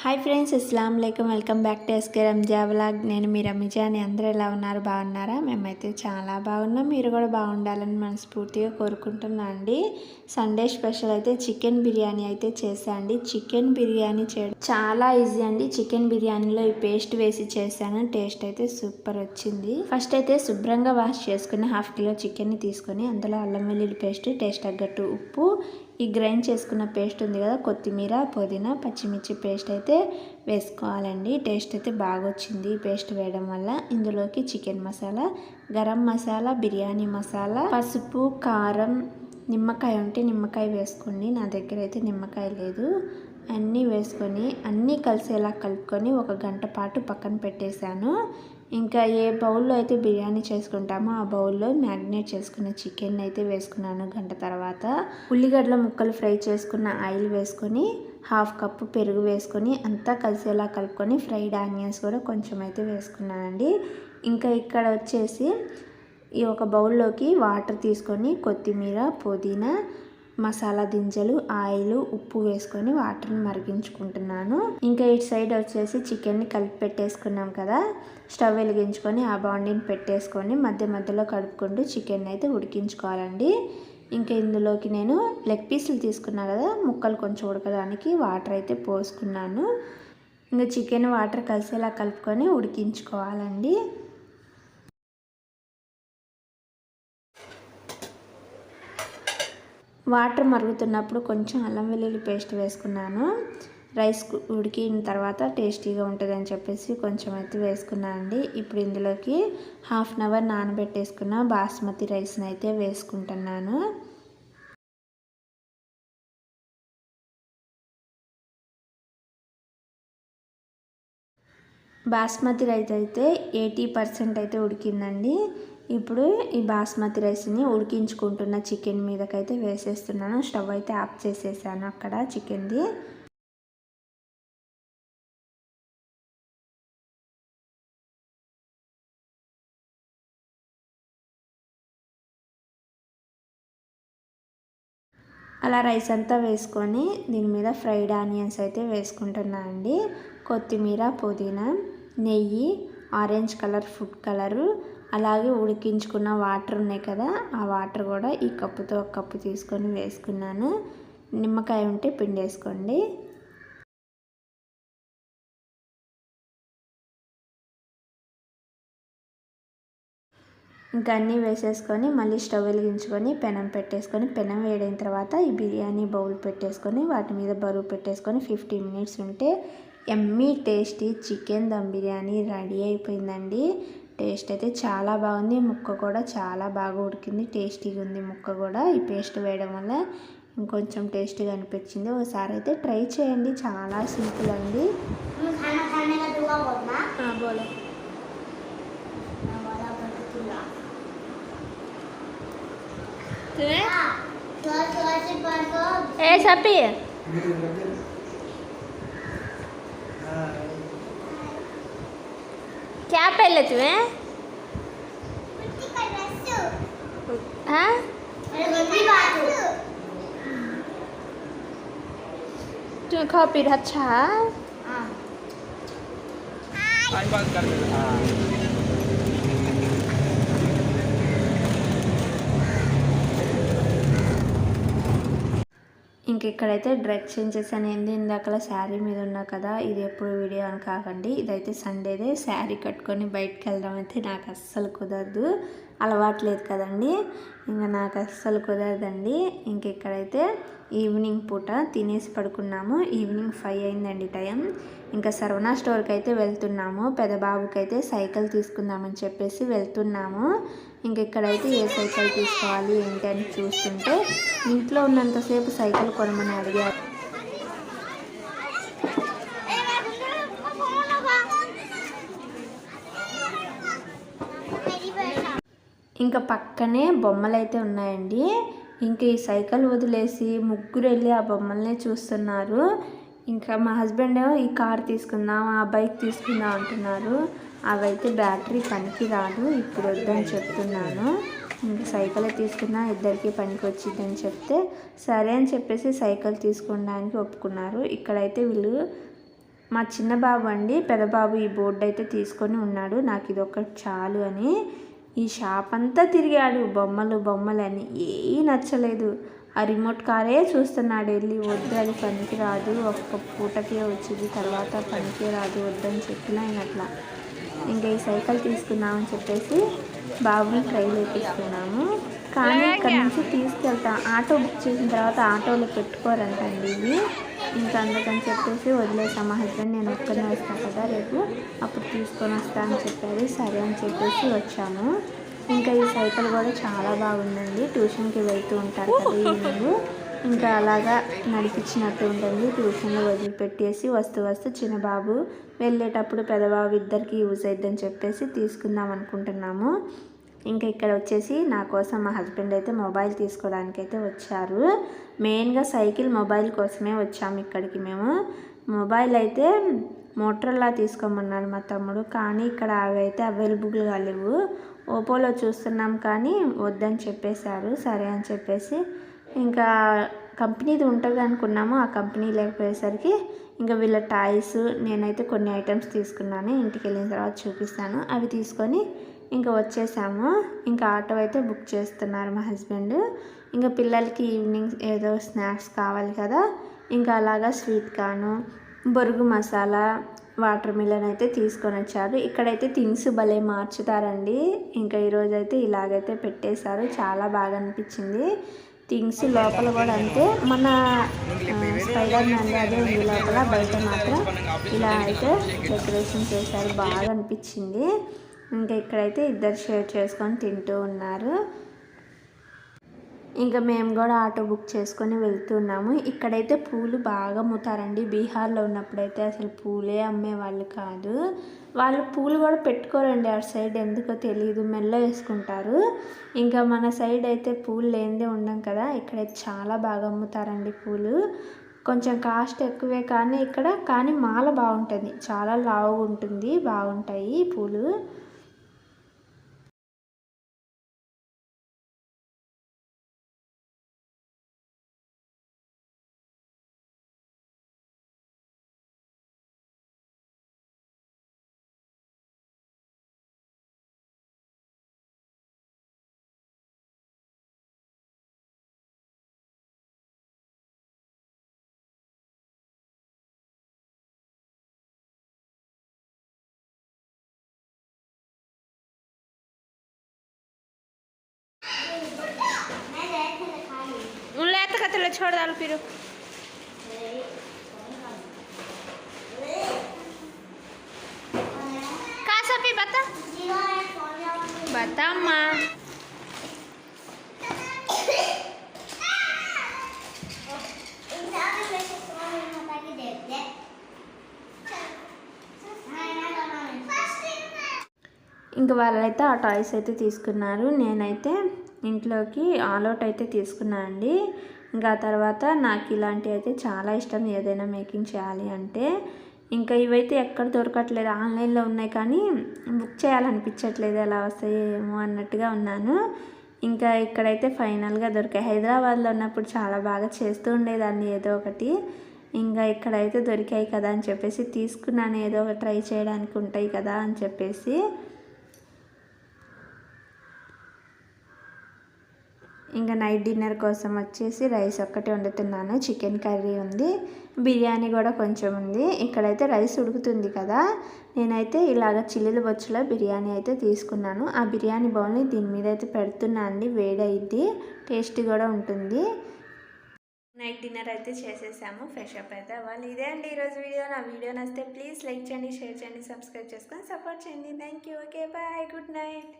Hi friends, అస్సలం వాలేకుమ్. Welcome back to SK Ranja vlog. నేను మీ రమిజాని. అందరూ ఎలా ఉన్నారు? బాగున్నారా? మేమైతే చాలా బాగున్నాం. మీరు కూడా బాగుండాలని మనస్ఫూర్తిగా కోరుకుంటున్నా అండి. సండే స్పెషల్ అయితే చికెన్ బిర్యానీ అయితే చేశాను అండి. చికెన్ బిర్యానీ చేయడం చాలా ఈజీ అండి. చికెన్ బిర్యానీలో ఈ పేస్ట్ వేసి చేశాను. టేస్ట్ అయితే సూపర్ వచ్చింది. ఫస్ట్ అయితే శుభ్రంగా వాష్ చేసుకుని హాఫ్ కిలో చికెన్ని తీసుకొని అందులో అల్లం వెల్లుల్లి పేస్ట్, టేస్ట్ తగ్గట్టు ఉప్పు, ఈ గ్రైండ్ చేసుకున్న పేస్ట్ ఉంది కదా, కొత్తిమీర, పుదీనా, పచ్చిమిర్చి పేస్ట్ అయితే వేసుకోవాలండి. టేస్ట్ అయితే బాగా వచ్చింది ఈ పేస్ట్ వేయడం వల్ల. ఇందులోకి చికెన్ మసాలా, గరం మసాలా, బిర్యానీ మసాలా, పసుపు, కారం, నిమ్మకాయ ఉంటే నిమ్మకాయ వేసుకోండి. నా దగ్గర అయితే నిమ్మకాయ లేదు. అన్నీ వేసుకొని అన్నీ కలిసేలా కలుపుకొని ఒక గంట పాటు పక్కన పెట్టేశాను. ఇంకా ఏ బౌల్లో అయితే బిర్యానీ చేసుకుంటామో ఆ బౌల్లో మ్యారినేట్ చేసుకున్న చికెన్ అయితే వేసుకున్నాను. గంట తర్వాత ఉల్లిగడ్డల ముక్కలు ఫ్రై చేసుకున్న ఆయిల్ వేసుకొని హాఫ్ కప్పు పెరుగు వేసుకొని అంతా కలిసేలా కలుపుకొని ఫ్రైడ్ ఆనియన్స్ కూడా కొంచెం అయితే వేసుకున్నానండి. ఇంకా ఇక్కడ వచ్చేసి ఈ ఒక బౌల్లోకి వాటర్ తీసుకొని కొత్తిమీర, పుదీనా, మసాలా దింజలు, ఆయిల్, ఉప్పు వేసుకొని వాటర్ని మరిగించుకుంటున్నాను. ఇంకా ఇటు సైడ్ వచ్చేసి చికెన్ని కలిపి పెట్టేసుకున్నాం కదా, స్టవ్ వెలిగించుకొని ఆ బాండీని పెట్టేసుకొని మధ్య మధ్యలో కలుపుకుంటూ చికెన్ అయితే ఉడికించుకోవాలండి. ఇంకా ఇందులోకి నేను లెగ్ పీసులు తీసుకున్నా కదా, ముక్కలు కొంచెం ఉడకడానికి వాటర్ అయితే పోసుకున్నాను. ఇంకా చికెన్ వాటర్ కలిసేలా కలుపుకొని ఉడికించుకోవాలండి. వాటర్ మరుగుతున్నప్పుడు కొంచెం అల్లం వెల్లుల్లి పేస్ట్ వేసుకున్నాను. రైస్ ఉడికిన తర్వాత టేస్టీగా ఉంటుందని చెప్పేసి కొంచెం అయితే వేసుకున్నాను అండి. ఇప్పుడు ఇందులోకి హాఫ్ అన్ అవర్ నానబెట్టేసుకున్న బాస్మతి రైస్ని అయితే వేసుకుంటున్నాను. బాస్మతి రైస్ అయితే 80% అయితే ఉడికిందండి. ఇప్పుడు ఈ బాస్మతి రైస్ని ఉడికించుకుంటున్న చికెన్ మీదకైతే వేసేస్తున్నాను. స్టవ్ అయితే ఆఫ్ చేసేసాను అక్కడ చికెన్ది. అలా రైస్ అంతా వేసుకొని దీని మీద ఫ్రైడ్ ఆనియన్స్ అయితే వేసుకుంటున్నా అండి. కొత్తిమీర, పుదీనా, నెయ్యి, ఆరెంజ్ కలర్ ఫుడ్ కలరు, అలాగే ఉడికించుకున్న వాటర్ ఉన్నాయి కదా, ఆ వాటర్ కూడా ఈ కప్పుతో ఒక కప్పు తీసుకొని వేసుకున్నాను. నిమ్మకాయ ఉంటే పిండేసుకోండి. ఇంకా అన్నీ వేసేసుకొని మళ్ళీ స్టవ్ వెలిగించుకొని పెనం పెట్టేసుకొని పెనం వేడైన తర్వాత ఈ బిర్యానీ బౌల్ పెట్టేసుకొని వాటి మీద బరువు పెట్టేసుకొని 15 మినిట్స్ ఉంటే ఎమ్మీ tasty chicken dum biryani ready అయిపోయిందండి. టేస్ట్ అయితే చాలా బాగుంది. ముక్క కూడా చాలా బాగా ఉడికింది. టేస్టీగా ఉంది ముక్క కూడా. ఈ పేస్ట్ వేయడం వల్ల ఇంకొంచెం టేస్టీగా అనిపించింది. ఒకసారి అయితే ట్రై చేయండి. చాలా సింపుల్ అండి. బోలే ए सपी क्या पहले तुम्हें हाँ तुम्हें खा पी अच्छा ఇంక ఇక్కడైతే డ్రెస్ చేంజ్ చేశాను. ఏంది ఇందాకలా శారీ మీద ఉన్నా కదా, ఇది ఎప్పుడు వీడియో అని కాకండి. ఇదైతే సండేదే. శారీ కట్టుకొని బయటకు వెళ్ళడం అయితే నాకు అస్సలు కుదరదు. అలవాట్లేదు కదండి, ఇంకా నాకు అస్సలు కుదరదండి. ఇంక ఇక్కడైతే ఈవినింగ్ పూట తినేసి పడుకున్నాము. ఈవినింగ్ 5 అయిందండి టైం. ఇంకా సర్వనా స్టోర్కి అయితే వెళ్తున్నాము. పెద్ద బాబుకి అయితే సైకిల్ తీసుకుందామని చెప్పేసి వెళ్తున్నాము. ఇంక ఇక్కడైతే ఏ సైకిల్ తీసుకోవాలి ఏంటి అని చూస్తుంటే ఇంట్లో ఉన్నంతసేపు సైకిల్ కొనమని అడిగారు. ఇంకా పక్కనే బొమ్మలు అయితే ఉన్నాయండి. ఇంక ఈ సైకిల్ వదిలేసి ముగ్గురు వెళ్ళి ఆ బొమ్మల్నే చూస్తున్నారు. ఇంకా మా హస్బెండ్ ఈ కార్ తీసుకుందాం, ఆ బైక్ తీసుకుందాం అంటున్నారు. అవైతే బ్యాటరీ పనికి రాదు, ఇప్పుడు వద్దని చెప్తున్నాను. ఇంక సైకిల్ తీసుకున్నా ఇద్దరికి పనికి వచ్చిందని చెప్తే సరే అని చెప్పేసి సైకిల్ తీసుకోవడానికి ఒప్పుకున్నారు. ఇక్కడైతే వీళ్ళు మా చిన్న బాబు అండి, పెద్ద బాబు ఈ బోర్డు అయితే తీసుకొని ఉన్నాడు. నాకు ఇది ఒక్కటి చాలు అని ఈ షాప్ అంతా తిరిగాడు. బొమ్మలు అని ఏమీ నచ్చలేదు. ఆ రిమోట్ కారే చూస్తున్నాడు వెళ్ళి. వద్దు, అది పనికి రాదు, ఒక్క పూటకే వచ్చింది, తర్వాత పనికే రాదు, వద్దని చెప్పిన ఆయన అట్లా. ఇంకా ఈ సైకిల్ తీసుకుందామని చెప్పేసి బాబుని ట్రైల్ ఎక్కిస్తున్నాము. కానీ ఇక్కడ నుంచి తీసుకెళ్తాం, ఆటో బుక్ చేసిన తర్వాత ఆటోలో పెట్టుకోరంటండి ఇవి. ఇంకా అందుకని చెప్పేసి వదిలేసాం. మా హస్బెండ్ నేను ఒక్కనే వస్తాను కదా రేపు, అప్పుడు తీసుకొని వస్తా అని చెప్పారు. సరే అని చెప్పేసి వచ్చాము. ఇంకా ఈ సైకిల్ కూడా చాలా బాగుందండి. ట్యూషన్కి వెళ్తూ ఉంటారు కదా ఈవినింగ్, ఇంకా అలాగా నడిపించినట్టు ఉంటుంది. ట్యూషన్లో వదిలిపెట్టేసి వస్తూ చిన్న బాబు వెళ్ళేటప్పుడు పెద్దబాబు ఇద్దరికి యూజ్ అయిద్దని చెప్పేసి తీసుకుందాం అనుకుంటున్నాము. ఇంకా ఇక్కడ వచ్చేసి నా కోసం మా హస్బెండ్ అయితే మొబైల్ తీసుకోవడానికి అయితే వచ్చారు. మెయిన్గా సైకిల్ మొబైల్ కోసమే వచ్చాము ఇక్కడికి మేము. మొబైల్ అయితే మోటరోలా తీసుకోమన్నాడు మా తమ్ముడు, కానీ ఇక్కడ అవి అయితే అవైలబుల్గా లేవు. ఓపోలో చూస్తున్నాం కానీ వద్దని చెప్పేశారు. సరే అని చెప్పేసి ఇంకా కంపెనీది ఉంటుంది అనుకున్నాము, ఆ కంపెనీ లేకపోయేసరికి ఇంకా వీళ్ళ టాయ్స్, నేనైతే కొన్ని ఐటమ్స్ తీసుకున్నాను. ఇంటికి వెళ్ళిన తర్వాత చూపిస్తాను. అవి తీసుకొని ఇంకా వచ్చేసాము. ఇంకా ఆటో అయితే బుక్ చేస్తున్నారు మా హస్బెండ్. ఇంకా పిల్లలకి ఈవినింగ్ ఏదో స్నాక్స్ కావాలి కదా, ఇంకా అలాగా స్వీట్ కార్న్, బొరుగు మసాలా, వాటర్ మిలన్ అయితే తీసుకొని వచ్చారు. ఇక్కడైతే థింగ్స్ భలే మార్చుతారండి. ఇంకా ఈరోజు అయితే ఇలాగైతే పెట్టేశారు, చాలా బాగా అనిపించింది. థింగ్స్ లోపల కూడా అంతే, మన స్పైడర్ మ్యాన్ అదే ఉంది లోపల, బయట మాత్రం ఇలా అయితే డెకరేషన్ చేశారు, బాగా అనిపించింది. ఇంకా ఇక్కడైతే ఇద్దరు షేర్ చేసుకొని తింటూ ఉన్నారు. ఇంకా మేము కూడా ఆటో బుక్ చేసుకొని వెళ్తున్నాము. ఇక్కడైతే పూలు బాగా అమ్ముతారండి. బీహార్లో ఉన్నప్పుడైతే అసలు పూలే అమ్మేవాళ్ళు కాదు. వాళ్ళు పూలు కూడా పెట్టుకోరండి అటు సైడ్, ఎందుకో తెలియదు, మెల్ల వేసుకుంటారు. ఇంకా మన సైడ్ అయితే పూలు లేనిదే ఉండం కదా. ఇక్కడైతే చాలా బాగా అమ్ముతారండి పూలు. కొంచెం కాస్ట్ ఎక్కువే కానీ ఇక్కడ, కానీ మాల బాగుంటుంది, చాలా లావుగా ఉంటుంది, బాగుంటాయి పూలు. छोड़ डालो फिर कहाँ सब बता बता माँ ఇంకా వాళ్ళైతే ఆ టాయ్స్ అయితే తీసుకున్నారు. నేనైతే ఇంట్లోకి ఆల్అవుట్ అయితే తీసుకున్నా అండి. ఇంకా తర్వాత నాకు ఇలాంటివి అయితే చాలా ఇష్టం, ఏదైనా మేకింగ్ చేయాలి అంటే. ఇంకా ఇవైతే ఎక్కడ దొరకట్లేదు, ఆన్లైన్లో ఉన్నాయి కానీ బుక్ చేయాలనిపించట్లేదు, ఎలా వస్తాయేమో అన్నట్టుగా ఉన్నాను. ఇంకా ఇక్కడైతే ఫైనల్గా దొరికాయి. హైదరాబాద్లో ఉన్నప్పుడు చాలా బాగా చేస్తూ ఉండేదాన్ని ఏదో ఒకటి. ఇంకా ఇక్కడైతే దొరికాయి కదా అని చెప్పేసి తీసుకున్నాను, ఏదో ఒకటి ట్రై చేయడానికి ఉంటాయి కదా అని చెప్పేసి. ఇంకా నైట్ డిన్నర్ కోసం వచ్చేసి రైస్ ఒక్కటి వండుతున్నాను, చికెన్ కర్రీ ఉంది, బిర్యానీ కూడా కొంచెం ఉంది. ఇక్కడైతే రైస్ ఉడుకుతుంది కదా, నేనైతే ఇలాగ చిల్లుల బొచ్చులో బిర్యానీ అయితే తీసుకున్నాను. ఆ బిర్యానీ బౌల్ని దీని మీద అయితే పెడుతున్నా అండి, వేడైద్ది, టేస్టీ కూడా ఉంటుంది. నైట్ డిన్నర్ అయితే చేసేసాము, ఫ్రెష్ అప్ అయితే అవ్వాలి. ఇదే అండి ఈరోజు వీడియో. నా వీడియో నచ్చితే ప్లీజ్ లైక్ చేయండి, షేర్ చేయండి, సబ్స్క్రైబ్ చేసుకొని సపోర్ట్ చేయండి. Thank you. Okay bye, good night.